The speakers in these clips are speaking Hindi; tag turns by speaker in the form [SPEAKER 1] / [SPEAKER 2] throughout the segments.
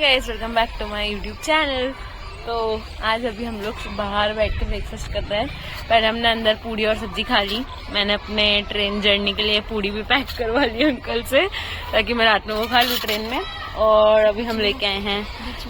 [SPEAKER 1] Guys, welcome back to my YouTube channel. तो आज अभी हम लोग बाहर बैठ के ब्रेकफास्ट कर रहे हैं। पहले हमने अंदर पूड़ी और सब्जी खा ली। मैंने अपने ट्रेन जर्नी के लिए पूड़ी भी पैक करवा ली अंकल से, ताकि मैं रात में वो खा लूँ ट्रेन में। और अभी हम लेके आए हैं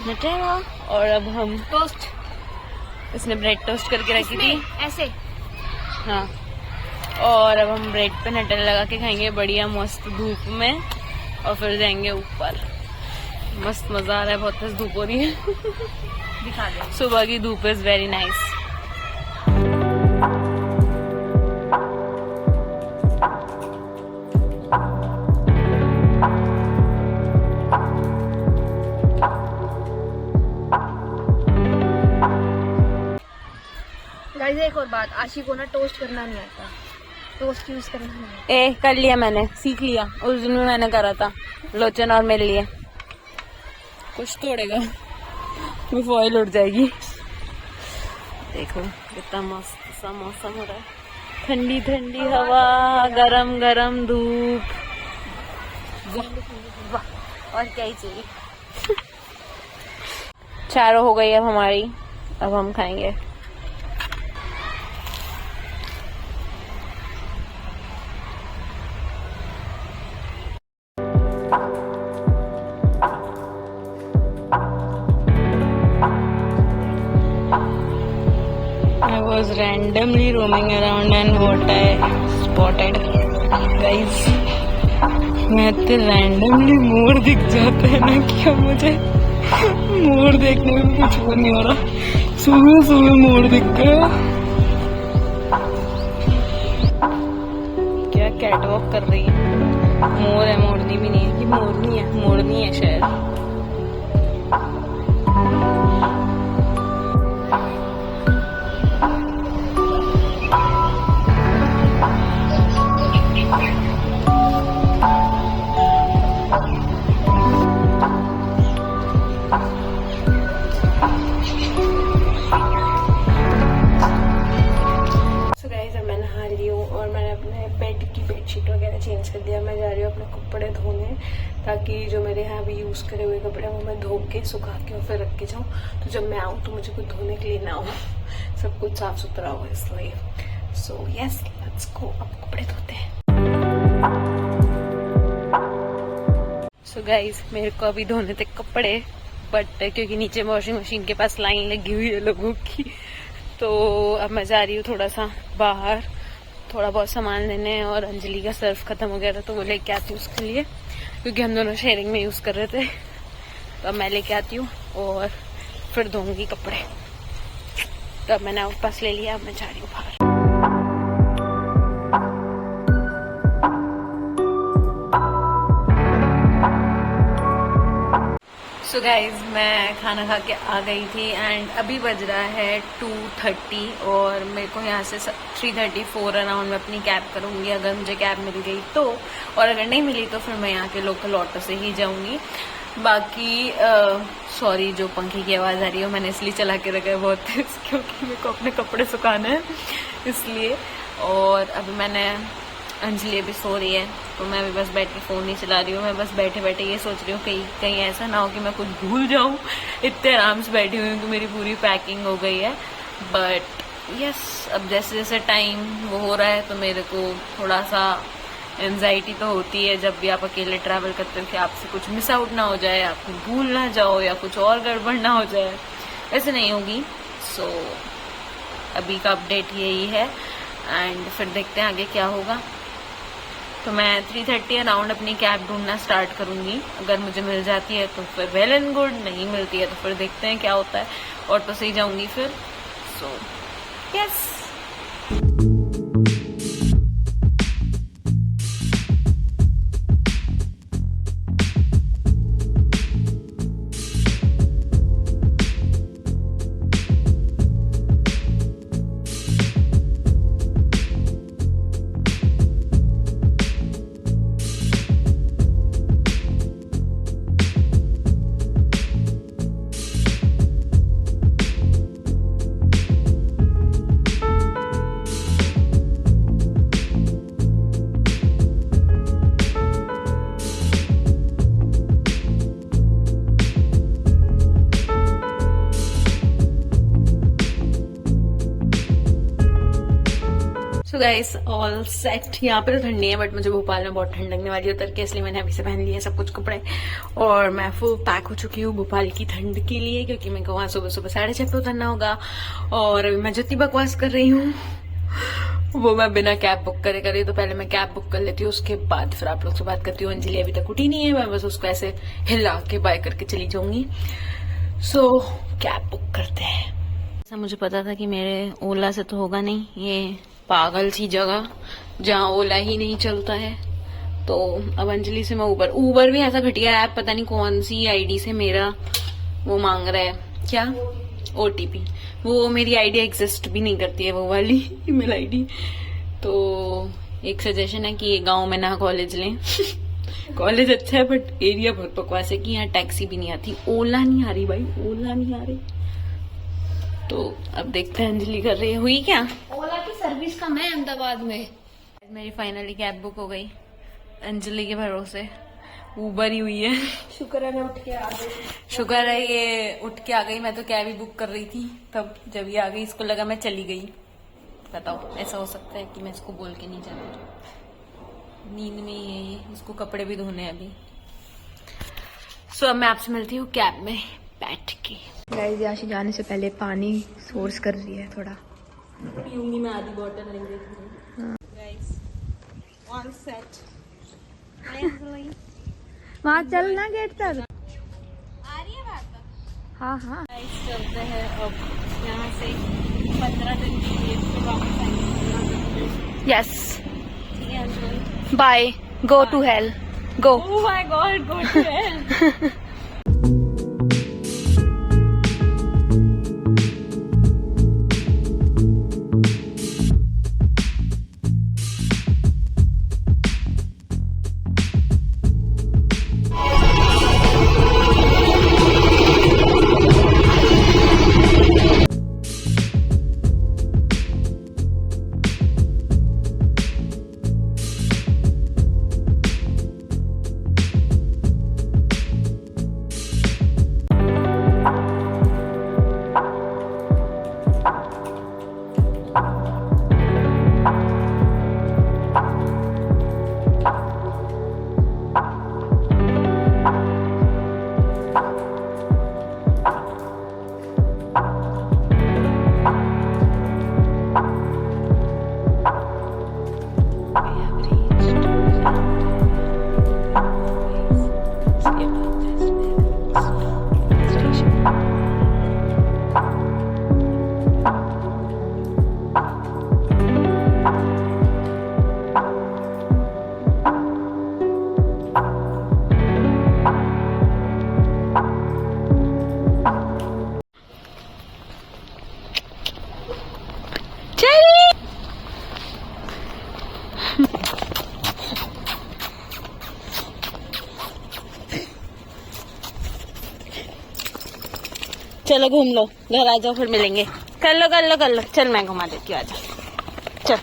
[SPEAKER 1] नटेला, और अब हम टोस्ट, इसने ब्रेड टोस्ट करके रखी थी
[SPEAKER 2] ऐसे।
[SPEAKER 1] हाँ, और अब हम ब्रेड पे नटेला लगा के खाएंगे बढ़िया मस्त धूप में, और फिर जाएंगे ऊपर। मस्त मजा आ रहा है, बहुत तेज धूप हो रही है।
[SPEAKER 2] दिखा दे।
[SPEAKER 1] सुबह की धूप इज वेरी नाइस।
[SPEAKER 2] गाइस एक और बात, आशी को ना टोस्ट करना नहीं आता, टोस्ट यूज करना नहीं आता।
[SPEAKER 1] ए कर लिया, मैंने सीख लिया। उस दिन भी मैंने करा था लोचन और मेरे लिए। कुछ तोड़ेगा, वो फॉइल उड़ जाएगी। देखो कितना मस्त सा मौसम हो रहा है, ठंडी ठंडी हवा, गरम गरम धूप। वाह, और क्या ही चाहिए। चारों हो गई अब हमारी, अब हम खाएंगे। I was randomly roaming around and what I spotted, guys, मैं इतने randomly मोर दिख जाते हैं ना कि अब मुझे मोर देखने में कुछ वो नहीं हो रहा। सुबह सुबह मोर दिख गया। क्या कैट वॉक कर रही है, मोर है, मोरनी भी नहीं है कि मोरनी है, मोरनी है शायद। बेडशीट वगैरह चेंज कर दिया। मैं जा रही हूँ अपने कपड़े धोने, ताकि जो मेरे यहाँ अभी यूज़ करे हुए कपड़े वो मैं धो के सुखा के और फिर रख के जाऊँ, तो जब मैं आऊँ तो मुझे कुछ धोने के लिए ना हो, सब कुछ साफ सुथरा हो, इसलिए। सो यस, लेट्स गो, अब कपड़े धोते हैं। सो गाइज, मेरे को अभी धोने थे कपड़े, बट क्योंकि नीचे वॉशिंग मशीन के पास लाइन लगी हुई है लोगों की, तो अब मैं जा रही हूँ थोड़ा सा बाहर, थोड़ा बहुत सामान लेने, और अंजलि का सर्फ खत्म हो गया था तो वो लेके आती हूँ उसके लिए, क्योंकि हम दोनों शेयरिंग में यूज़ कर रहे थे। तो अब मैं लेके आती हूँ और फिर धोऊंगी कपड़े। तो अब मैंने आउटपास ले लिया, अब मैं जा रही हूँ बाहर। सो गाइज, मैं खाना खा के आ गई थी एंड अभी बज रहा है 2:30, और मेरे को यहाँ से 3:34 अराउंड में अपनी कैब करूँगी, अगर मुझे कैब मिल गई तो, और अगर नहीं मिली तो फिर मैं यहाँ के लोकल ऑटो से ही जाऊँगी। बाकी सॉरी, जो पंखे की आवाज़ आ रही है मैंने इसलिए चला के रखा है बहुत तेज, क्योंकि मेरे को अपने कपड़े सुखाने हैं इसलिए। और अभी मैंने, अंजलि अभी सो रही है तो मैं अभी बस बैठ के फ़ोन नहीं चला रही हूँ। मैं बस बैठे बैठे ये सोच रही हूँ कहीं ऐसा ना हो कि मैं कुछ भूल जाऊँ। इतने आराम से बैठी हुई हूँ कि मेरी पूरी पैकिंग हो गई है। बट यस, अब जैसे जैसे टाइम वो हो रहा है तो मेरे को थोड़ा सा एंजाइटी तो होती है जब भी आप अकेले ट्रैवल करते हो, कि आपसे कुछ मिस आउट ना हो जाए, आप कुछ भूल ना जाओ, या कुछ और गड़बड़ ना हो जाए। ऐसे नहीं होगी। सो अभी का अपडेट यही है, एंड फिर देखते हैं आगे क्या होगा। तो मैं 3:30 अराउंड अपनी कैब ढूंढना स्टार्ट करूंगी। अगर मुझे मिल जाती है तो फिर वेल एंड गुड, नहीं मिलती है तो फिर देखते हैं क्या होता है, ऑटो से ही जाऊंगी फिर। So yes. Guys all set. यहाँ पे तो ठंडी है बट मुझे भोपाल में बहुत ठंड लगने वाली है उतर के, इसलिए मैंने अभी से पहन लिया सब कुछ कपड़े और मैं फुल पैक हो चुकी हूँ भोपाल की ठंड के लिए, क्योंकि मेरे को वहाँ सुबह सुबह 6:30 पे उतरना होगा। और अभी मैं जितनी बकवास कर रही हूँ वो मैं बिना कैब बुक करे कर रही हूँ, तो पहले मैं कैब बुक कर लेती हूँ, उसके बाद फिर आप लोग से बात करती हूँ। अंजलि अभी तक उठी नहीं है, मैं बस उसको ऐसे हिला के बाय करके चली जाऊंगी। सो कैब बुक करते हैं। ऐसा मुझे पता था कि मेरे ओला से तो होगा नहीं, ये पागल सी जगह जहाँ ओला ही नहीं चलता है। तो अब अंजलि से मैं उबर भी ऐसा घटिया ऐप, पता नहीं कौन सी आईडी से मेरा वो मांग रहा है, क्या OTP। वो मेरी आईडी एग्जिस्ट भी नहीं करती है, वो वाली ईमेल आईडी। तो एक सजेशन है कि ये गांव में ना कॉलेज लें कॉलेज अच्छा है बट एरिया बहुत बकवास है कि यहाँ टैक्सी भी नहीं आती, ओला नहीं आ रही भाई, ओला नहीं आ रही। तो अब देखते हैं अंजलि कर रही है, हुई क्या?
[SPEAKER 2] ओला की सर्विस कम है अहमदाबाद में।
[SPEAKER 1] मेरी फाइनली कैब बुक हो गई अंजलि के भरोसे, उबर ही हुई है।
[SPEAKER 2] शुक्र है मैं उठ के आ गई।
[SPEAKER 1] शुक्र है ये उठ के आ गई, मैं तो कैब ही बुक कर रही थी तब, जब ये आ गई इसको लगा मैं चली गई। बताओ ऐसा हो सकता है कि मैं इसको बोल के नहीं जाती, नींद में ही है ये, इसको कपड़े भी धोने हैं अभी। सो अब मैं आपसे मिलती हूँ कैब में बैठ के।
[SPEAKER 2] गाइस यहाँ से जाने से पहले पानी सोर्स कर रही है थोड़ा,
[SPEAKER 1] पीऊंगी मैं आधी बॉटल लेंगे। गाइस ऑन सेट
[SPEAKER 2] वहाँ चलना गेट तक
[SPEAKER 1] आ रही है बात।
[SPEAKER 2] हाँ हाँ
[SPEAKER 1] गाइस चलते हैं अब यहाँ से 15 दिन के लिए फिर वापस आएंगे।
[SPEAKER 2] यस
[SPEAKER 1] ठीक है Anjali,
[SPEAKER 2] bye, go to hell, go.
[SPEAKER 1] Oh my God, go to hell. चलो घूम लो, घर आ जाओ फिर मिलेंगे। कर लो कर लो कर लो, चल मैं घुमा देती हूँ, आ जाओ चल।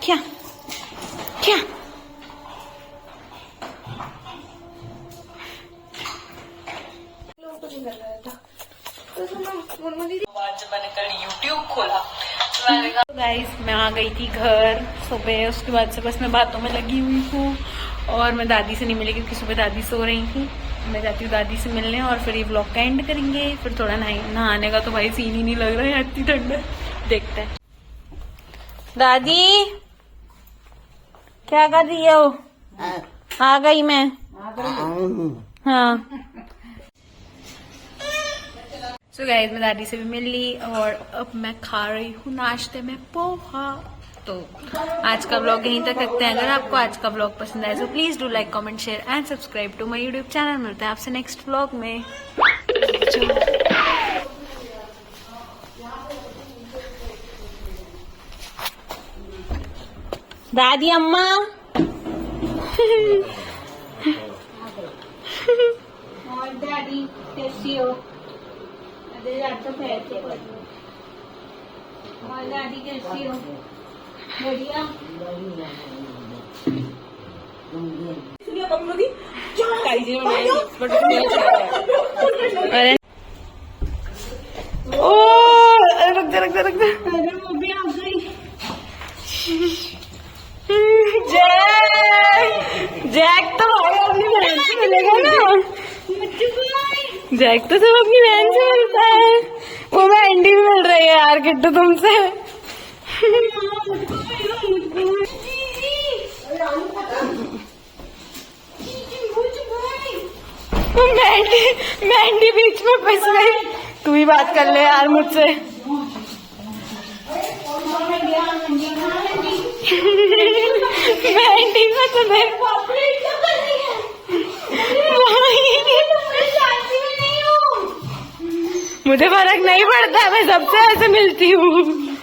[SPEAKER 1] क्या क्या जब मैंने कल YouTube खोला तो मैंने कहा गाइस मैं आ गई थी घर सुबह, उसके बाद से बस मैं बातों में लगी हुई हूँ और मैं दादी से नहीं मिली क्योंकि सुबह दादी सो रही थी। मैं जाती हूँ दादी से मिलने और फिर ये व्लॉग का एंड करेंगे। फिर थोड़ा नहाने का तो भाई सीन ही नहीं लग रहा है, इतनी ठंड है। देखते हैं। दादी क्या कर रही हो? आ गई मैं। हाँ सो गाइस मैं दादी से भी मिल ली और अब मैं खा रही हूँ नाश्ते में पोहा। तो आज का व्लॉग यहीं तक रखते हैं। अगर आपको आज का व्लॉग पसंद आए तो please do like comment share and subscribe to my YouTube channel. मिलते हैं आपसे नेक्स्ट व्लॉग में। दादी अम्मा और दादी कैसी हो? और दादी कैसी हो? बढ़िया। अरे ओ रुक जा अरे वो भी आ गई। जैक तो अपनी बहन से मिलेगा ना, जैक तो सब अपनी बहन से मिलता है। वो मैं एंडी भी मिल रही है यार किट्टू तुमसे। मैंडी बीच में फंस गई। तू ही बात कर ले यार मुझसे। मैंडी में तुम्हें मुझे फर्क नहीं पड़ता, मैं सबसे ऐसे मिलती हूँ।